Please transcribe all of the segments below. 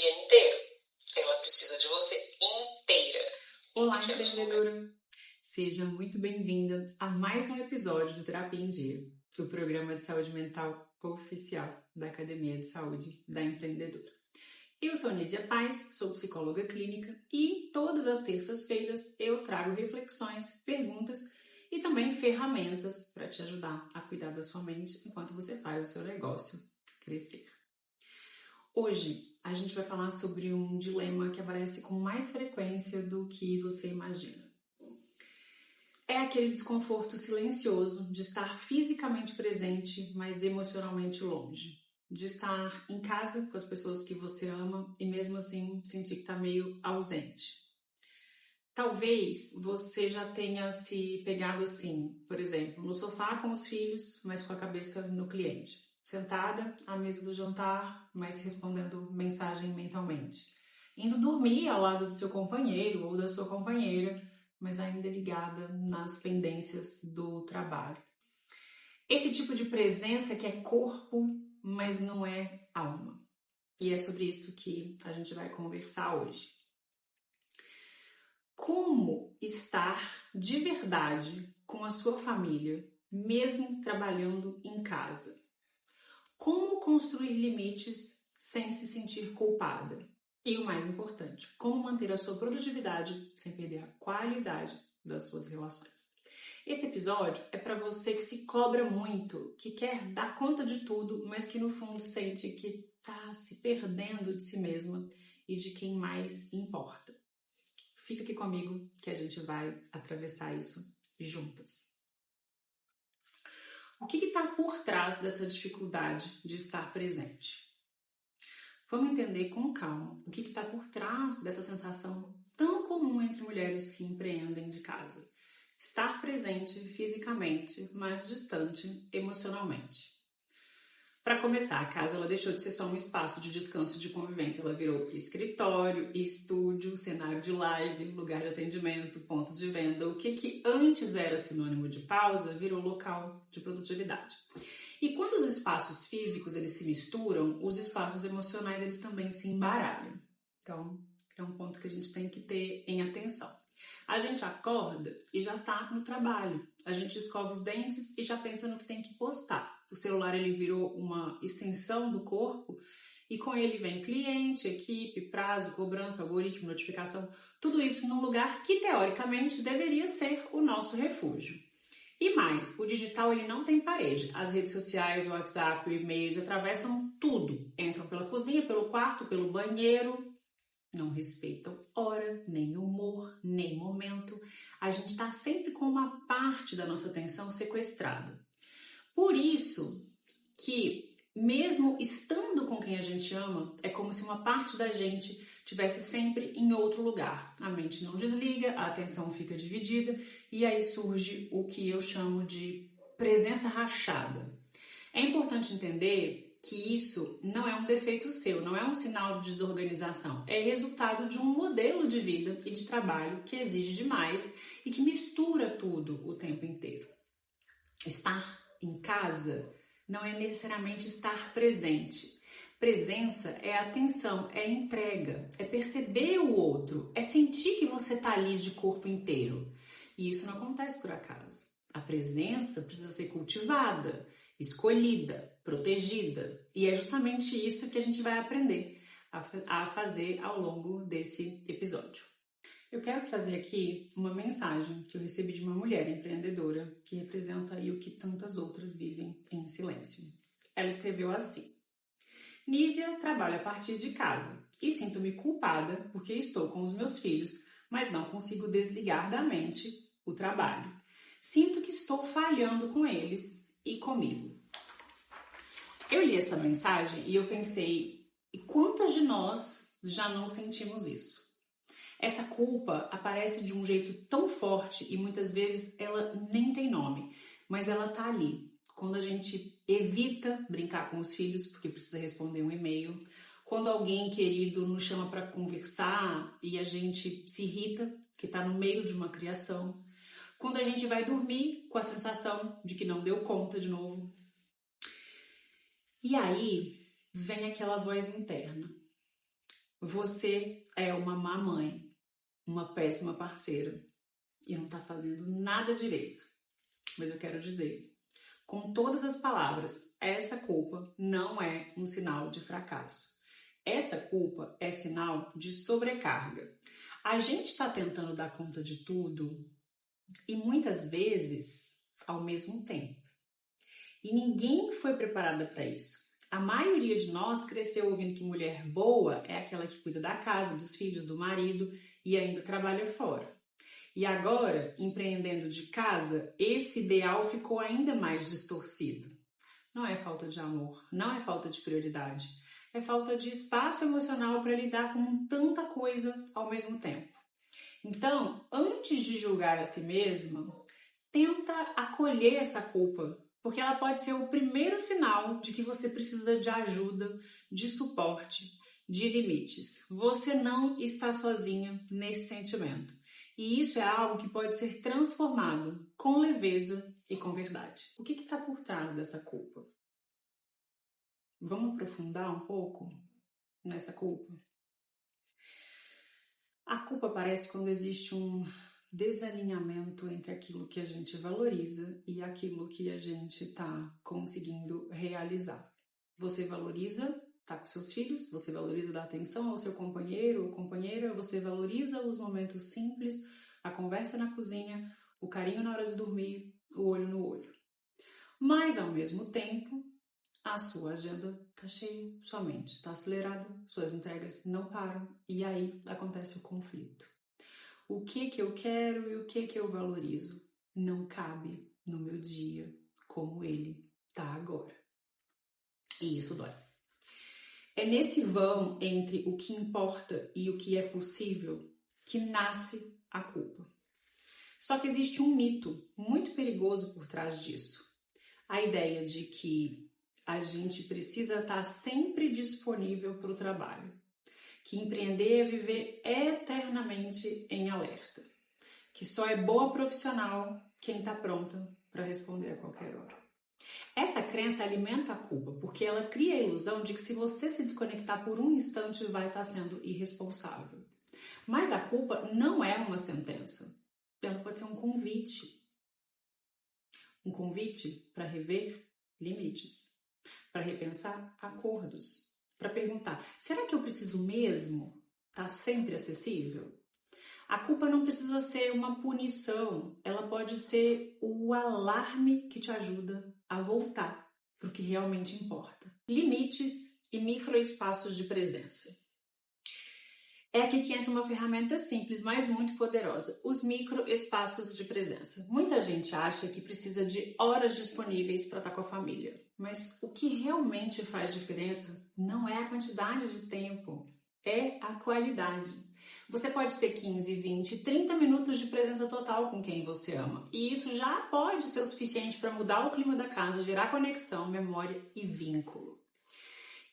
dia inteiro. Ela precisa de você inteira. Olá, empreendedora! Seja muito bem-vinda a mais um episódio do Terapia em Dia, o programa de saúde mental oficial da Academia de Saúde da Empreendedora. Eu sou Nízia Paz, sou psicóloga clínica e todas as terças-feiras eu trago reflexões, perguntas e também ferramentas para te ajudar a cuidar da sua mente enquanto você faz o seu negócio crescer. Hoje a gente vai falar sobre um dilema que aparece com mais frequência do que você imagina. É aquele desconforto silencioso de estar fisicamente presente, mas emocionalmente longe. De estar em casa com as pessoas que você ama e mesmo assim sentir que está meio ausente. Talvez você já tenha se pegado assim, por exemplo, no sofá com os filhos, mas com a cabeça no cliente. Sentada à mesa do jantar, mas respondendo mensagem mentalmente. Indo dormir ao lado do seu companheiro ou da sua companheira, mas ainda ligada nas pendências do trabalho. Esse tipo de presença que é corpo, mas não é alma. E é sobre isso que a gente vai conversar hoje. Como estar de verdade com a sua família, mesmo trabalhando em casa? Como construir limites sem se sentir culpada? E o mais importante, como manter a sua produtividade sem perder a qualidade das suas relações? Esse episódio é para você que se cobra muito, que quer dar conta de tudo, mas que no fundo sente que está se perdendo de si mesma e de quem mais importa. Fica aqui comigo que a gente vai atravessar isso juntas. O que está por trás dessa dificuldade de estar presente? Vamos entender com calma o que está por trás dessa sensação tão comum entre mulheres que empreendem de casa. Estar presente fisicamente, mas distante emocionalmente. Para começar, a casa ela deixou de ser só um espaço de descanso e de convivência. Ela virou escritório, estúdio, cenário de live, lugar de atendimento, ponto de venda. O que antes era sinônimo de pausa virou local de produtividade. E quando os espaços físicos eles se misturam, os espaços emocionais eles também se embaralham. Então, é um ponto que a gente tem que ter em atenção. A gente acorda e já está no trabalho. A gente escova os dentes e já pensa no que tem que postar. O celular ele virou uma extensão do corpo e com ele vem cliente, equipe, prazo, cobrança, algoritmo, notificação. Tudo isso num lugar que teoricamente deveria ser o nosso refúgio. E mais, o digital ele não tem parede. As redes sociais, o WhatsApp, o e-mail atravessam tudo. Entram pela cozinha, pelo quarto, pelo banheiro. Não respeitam hora, nem humor, nem momento. A gente está sempre com uma parte da nossa atenção sequestrada. Por isso que, mesmo estando com quem a gente ama, é como se uma parte da gente estivesse sempre em outro lugar. A mente não desliga, a atenção fica dividida e aí surge o que eu chamo de presença rachada. É importante entender que isso não é um defeito seu, não é um sinal de desorganização. É resultado de um modelo de vida e de trabalho que exige demais e que mistura tudo o tempo inteiro. Estar em casa não é necessariamente estar presente. Presença é atenção, é entrega, é perceber o outro, é sentir que você está ali de corpo inteiro. E isso não acontece por acaso. A presença precisa ser cultivada, escolhida, protegida. E é justamente isso que a gente vai aprender a fazer ao longo desse episódio. Eu quero trazer aqui uma mensagem que eu recebi de uma mulher empreendedora que representa aí o que tantas outras vivem em silêncio. Ela escreveu assim: Nízia trabalha a partir de casa e sinto-me culpada porque estou com os meus filhos, mas não consigo desligar da mente o trabalho. Sinto que estou falhando com eles e comigo. Eu li essa mensagem e eu pensei, e quantas de nós já não sentimos isso? Essa culpa aparece de um jeito tão forte e muitas vezes ela nem tem nome, mas ela tá ali. Quando a gente evita brincar com os filhos porque precisa responder um e-mail, quando alguém querido nos chama para conversar e a gente se irrita que está no meio de uma criação, quando a gente vai dormir com a sensação de que não deu conta de novo. E aí vem aquela voz interna. Você é uma má mãe, uma péssima parceira e não está fazendo nada direito. Mas eu quero dizer, com todas as palavras, essa culpa não é um sinal de fracasso. Essa culpa é sinal de sobrecarga. A gente está tentando dar conta de tudo e muitas vezes ao mesmo tempo. E ninguém foi preparada para isso. A maioria de nós cresceu ouvindo que mulher boa é aquela que cuida da casa, dos filhos, do marido e ainda trabalha fora. E agora, empreendendo de casa, esse ideal ficou ainda mais distorcido. Não é falta de amor, não é falta de prioridade, é falta de espaço emocional para lidar com tanta coisa ao mesmo tempo. Então, antes de julgar a si mesma, tenta acolher essa culpa, porque ela pode ser o primeiro sinal de que você precisa de ajuda, de suporte, de limites. Você não está sozinha nesse sentimento. E isso é algo que pode ser transformado com leveza e com verdade. O que está por trás dessa culpa? Vamos aprofundar um pouco nessa culpa? A culpa aparece quando existe um desalinhamento entre aquilo que a gente valoriza e aquilo que a gente está conseguindo realizar. Você valoriza estar com seus filhos, você valoriza dar atenção ao seu companheiro ou companheira, você valoriza os momentos simples, a conversa na cozinha, o carinho na hora de dormir, o olho no olho. Mas, ao mesmo tempo, a sua agenda está cheia, sua mente está acelerada, suas entregas não param e aí acontece o conflito. O que eu quero e o que eu valorizo não cabe no meu dia como ele está agora. E isso dói. É nesse vão entre o que importa e o que é possível que nasce a culpa. Só que existe um mito muito perigoso por trás disso. A ideia de que a gente precisa estar sempre disponível para o trabalho. Que empreender é viver eternamente em alerta. Que só é boa profissional quem está pronta para responder a qualquer hora. Essa crença alimenta a culpa, porque ela cria a ilusão de que se você se desconectar por um instante, vai estar sendo irresponsável. Mas a culpa não é uma sentença. Ela pode ser um convite. Um convite para rever limites, para repensar acordos, para perguntar, será que eu preciso mesmo estar sempre acessível? A culpa não precisa ser uma punição, ela pode ser o alarme que te ajuda a voltar para o que realmente importa. Limites e microespaços de presença. É aqui que entra uma ferramenta simples, mas muito poderosa, os microespaços de presença. Muita gente acha que precisa de horas disponíveis para estar com a família, mas o que realmente faz diferença não é a quantidade de tempo, é a qualidade. Você pode ter 15, 20, 30 minutos de presença total com quem você ama. E isso já pode ser o suficiente para mudar o clima da casa, gerar conexão, memória e vínculo.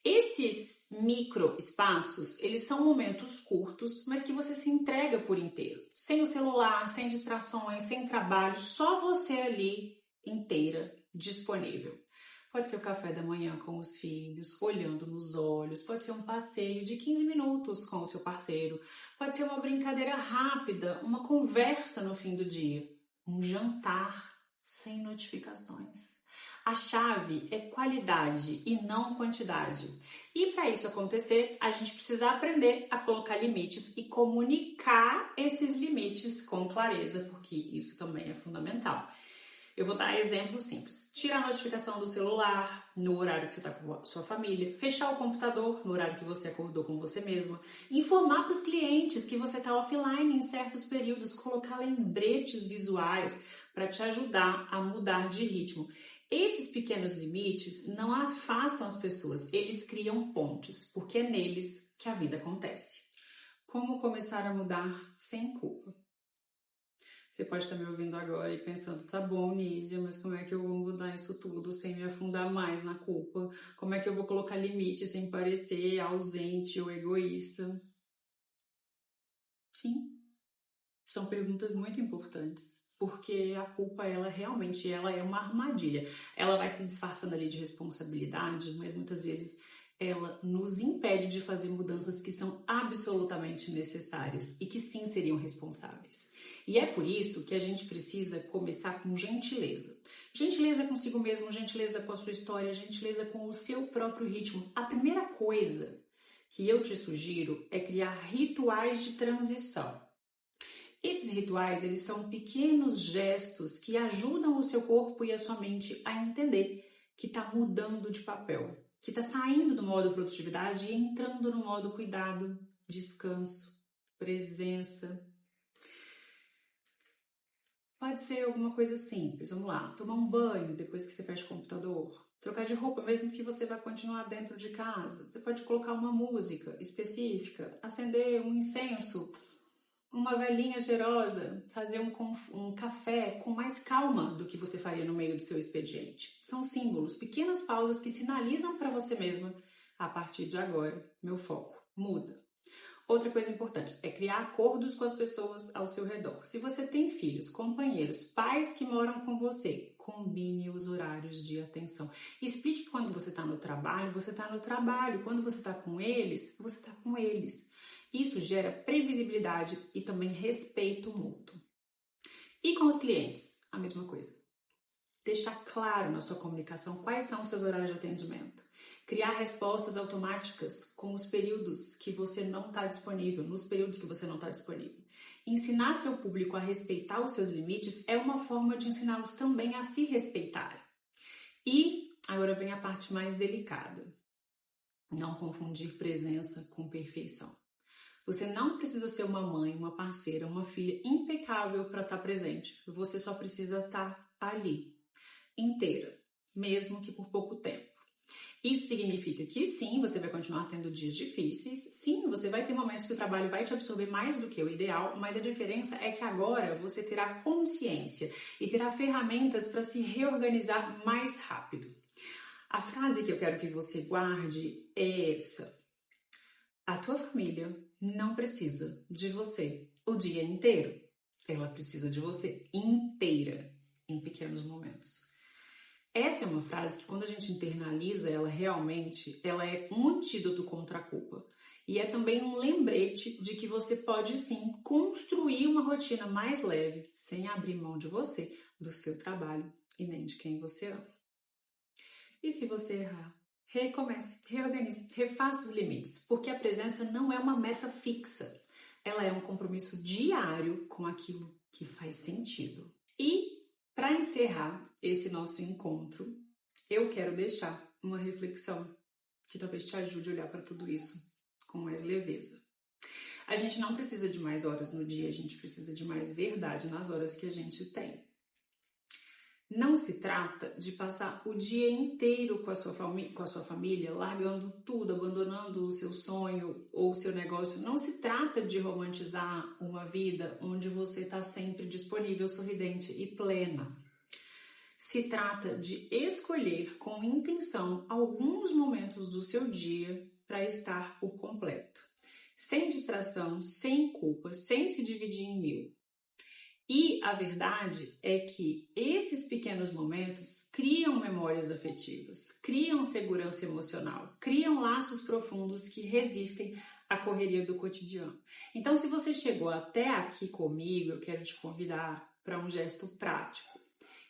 Esses microespaços, eles são momentos curtos, mas que você se entrega por inteiro. Sem o celular, sem distrações, sem trabalho, só você ali inteira, disponível. Pode ser o café da manhã com os filhos, olhando nos olhos. Pode ser um passeio de 15 minutos com o seu parceiro. Pode ser uma brincadeira rápida, uma conversa no fim do dia. Um jantar sem notificações. A chave é qualidade e não quantidade. E para isso acontecer, a gente precisa aprender a colocar limites e comunicar esses limites com clareza, porque isso também é fundamental. Eu vou dar exemplos simples. Tirar a notificação do celular no horário que você está com a sua família. Fechar o computador no horário que você acordou com você mesma. Informar para os clientes que você está offline em certos períodos. Colocar lembretes visuais para te ajudar a mudar de ritmo. Esses pequenos limites não afastam as pessoas, eles criam pontes, porque é neles que a vida acontece. Como começar a mudar sem culpa? Você pode estar me ouvindo agora e pensando, tá bom, Nízia, mas como é que eu vou mudar isso tudo sem me afundar mais na culpa? Como é que eu vou colocar limite sem parecer ausente ou egoísta? Sim, são perguntas muito importantes, porque a culpa, ela realmente é uma armadilha. Ela vai se disfarçando ali de responsabilidade, mas muitas vezes ela nos impede de fazer mudanças que são absolutamente necessárias e que sim seriam responsáveis. E é por isso que a gente precisa começar com gentileza. Gentileza consigo mesmo, gentileza com a sua história, gentileza com o seu próprio ritmo. A primeira coisa que eu te sugiro é criar rituais de transição. Esses rituais, eles são pequenos gestos que ajudam o seu corpo e a sua mente a entender que está mudando de papel, que está saindo do modo produtividade e entrando no modo cuidado, descanso, presença. Pode ser alguma coisa simples, vamos lá, tomar um banho depois que você fecha o computador, trocar de roupa mesmo que você vai continuar dentro de casa. Você pode colocar uma música específica, acender um incenso, uma velinha cheirosa, fazer um café com mais calma do que você faria no meio do seu expediente. São símbolos, pequenas pausas que sinalizam para você mesma, a partir de agora, meu foco muda. Outra coisa importante é criar acordos com as pessoas ao seu redor. Se você tem filhos, companheiros, pais que moram com você, combine os horários de atenção. Explique que quando você está no trabalho, você está no trabalho. Quando você está com eles, você está com eles. Isso gera previsibilidade e também respeito mútuo. E com os clientes, a mesma coisa. Deixar claro na sua comunicação quais são os seus horários de atendimento. Criar respostas automáticas com os períodos que você não está disponível, nos períodos que você não está disponível. Ensinar seu público a respeitar os seus limites é uma forma de ensiná-los também a se respeitarem. E agora vem a parte mais delicada. Não confundir presença com perfeição. Você não precisa ser uma mãe, uma parceira, uma filha impecável para estar presente. Você só precisa estar ali, inteira, mesmo que por pouco tempo. Isso significa que sim, você vai continuar tendo dias difíceis, sim, você vai ter momentos que o trabalho vai te absorver mais do que o ideal, mas a diferença é que agora você terá consciência e terá ferramentas para se reorganizar mais rápido. A frase que eu quero que você guarde é essa: a tua família não precisa de você o dia inteiro. Ela precisa de você inteira, em pequenos momentos. Essa é uma frase que, quando a gente internaliza ela realmente, ela é um antídoto contra a culpa. E é também um lembrete de que você pode sim construir uma rotina mais leve, sem abrir mão de você, do seu trabalho e nem de quem você ama. E se você errar? Recomece, reorganize, refaça os limites, porque a presença não é uma meta fixa. Ela é um compromisso diário com aquilo que faz sentido. E, para encerrar esse nosso encontro, eu quero deixar uma reflexão que talvez te ajude a olhar para tudo isso com mais leveza. A gente não precisa de mais horas no dia, a gente precisa de mais verdade nas horas que a gente tem. Não se trata de passar o dia inteiro com a sua família, largando tudo, abandonando o seu sonho ou o seu negócio. Não se trata de romantizar uma vida onde você está sempre disponível, sorridente e plena. Se trata de escolher com intenção alguns momentos do seu dia para estar por completo. Sem distração, sem culpa, sem se dividir em mil. E a verdade é que esses pequenos momentos criam memórias afetivas, criam segurança emocional, criam laços profundos que resistem à correria do cotidiano. Então, se você chegou até aqui comigo, eu quero te convidar para um gesto prático.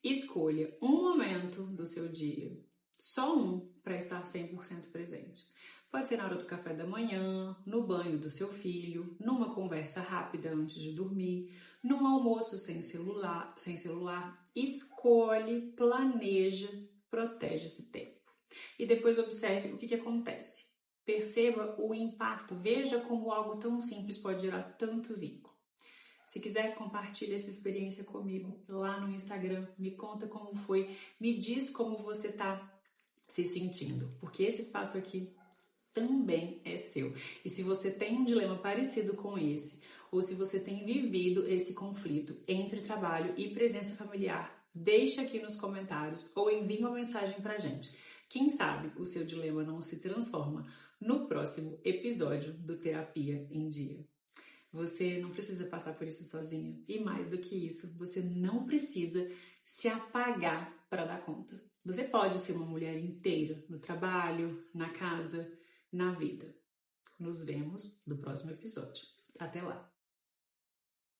Escolha um momento do seu dia, só um, para estar 100% presente. Pode ser na hora do café da manhã, no banho do seu filho, numa conversa rápida antes de dormir, num almoço sem celular. Escolhe, planeja, protege esse tempo. E depois observe o que acontece. Perceba o impacto, veja como algo tão simples pode gerar tanto vínculo. Se quiser, compartilhe essa experiência comigo lá no Instagram, me conta como foi, me diz como você está se sentindo, porque esse espaço aqui também é seu. E se você tem um dilema parecido com esse, ou se você tem vivido esse conflito entre trabalho e presença familiar, deixa aqui nos comentários ou envie uma mensagem pra gente. Quem sabe o seu dilema não se transforma no próximo episódio do Terapia em Dia. Você não precisa passar por isso sozinha. E mais do que isso, você não precisa se apagar para dar conta. Você pode ser uma mulher inteira no trabalho, na casa, na vida. Nos vemos no próximo episódio. Até lá!